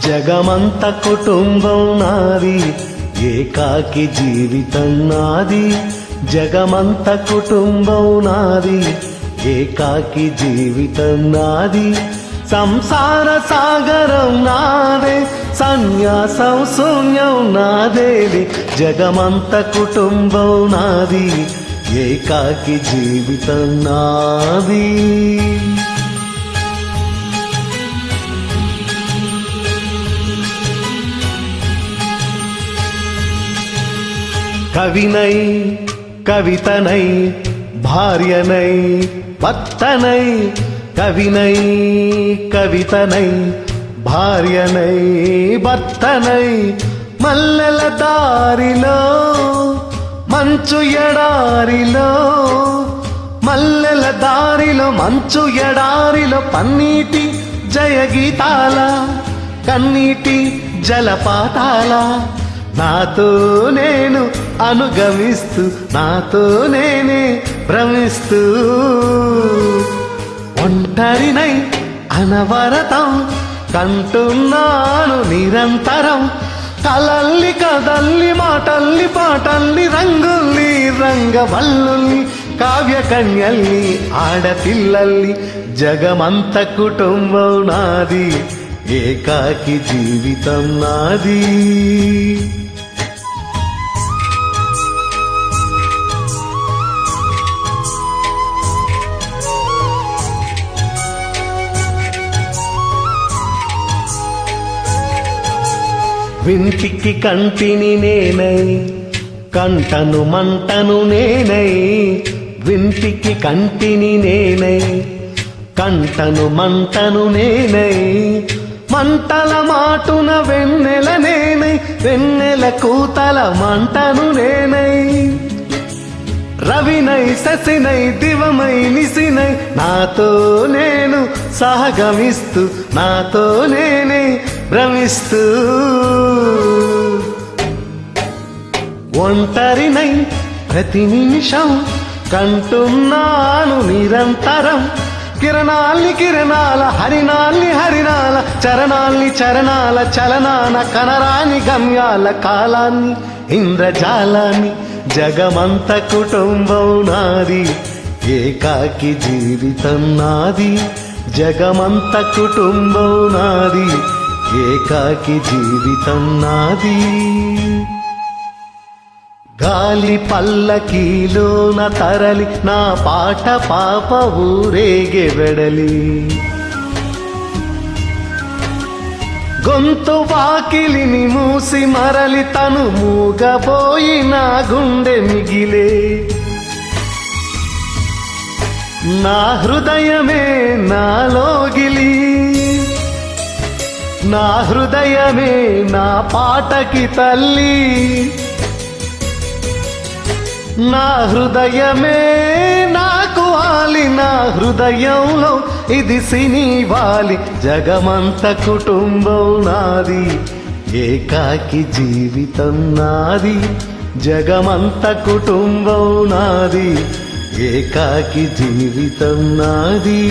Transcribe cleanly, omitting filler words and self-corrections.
జగమంత కుటుంబం నాది, ఏకాకి జీవితం నాది. జగమంత కుటుంబం నాది, ఏకాకి జీవితం నాది. సంసార సాగరం నాదే, సన్యాసం శూన్యం నాదేది. జగమంత కుటుంబం నాది, ఏకాకి జీవితం నాది. కవినై కవితనై భార్యనై భర్తనై, కవినై కవితనై భార్యనై భర్తనై. మల్లెల దారిలో మంచు ఎడారిలో, మల్లెల దారిలో మంచు ఎడారిలో పన్నీటి జయగీతాల, కన్నీటి జలపాతాల. నాతో నేను అనుగమిస్తూ, నాతో నేనే భ్రమిస్తూ, ఒంటరినై అనవరతం కంటున్నాను నిరంతరం. కలల్లి కదల్లి మాటల్ని పాటల్ని, రంగుల్ని రంగవల్లుల్ని, కావ్య కన్యల్ని ఆడపిల్లల్ని. జగమంత కుటుంబం నాది, ఏకాకి జీవితం నాది. వింటికి కంటిని నేనై, కంటను మంటను నేనై. వింటికి కంటిని నేనై, కంటను మంటను నేనై. మంటల మాటున వెన్నెల నేనై, వెన్నెల కూతల మంటను నేనై. రవినై శశినై దివమై నిశినై, నాతో నేను సహగమిస్తూ, నాతో నేనే భ్రమిస్తూ. ఒంటరినై ప్రతి నిమిషం కంటున్నాను నిరంతరం. కిరణాల్ని కిరణాల, హరినాల్ని హరినాల, చరణాల్ని చరణాల చలనాన, కనరాని గమ్యాల కాలాన్ని ఇంద్రజాలాన్ని. జగమంత కుటుంబం నాది, ఏకాకి జీవితం నాది. జగమంత కుటుంబం నాది, ఏకాకి జీవితం నాది. గాలి పల్లకీలోన తరలి, నా పాట పాప ఊరేగే వెడలి. గొంతు వాకిలిని మూసి మరలి, తను మూగపోయి నా గుండె మిగిలే. నా హృదయమే నాలోగిలి, నా హృదయమే నా పాటకి తల్లి. నా హృదయమే నాకు వాలి, నా హృదయంలో ఇది సినివాలి. జగమంత కుటుంబం నాది, ఏకాకి జీవితం నాది. జగమంత కుటుంబం నాది, ఏకాకి జీవితం నాది.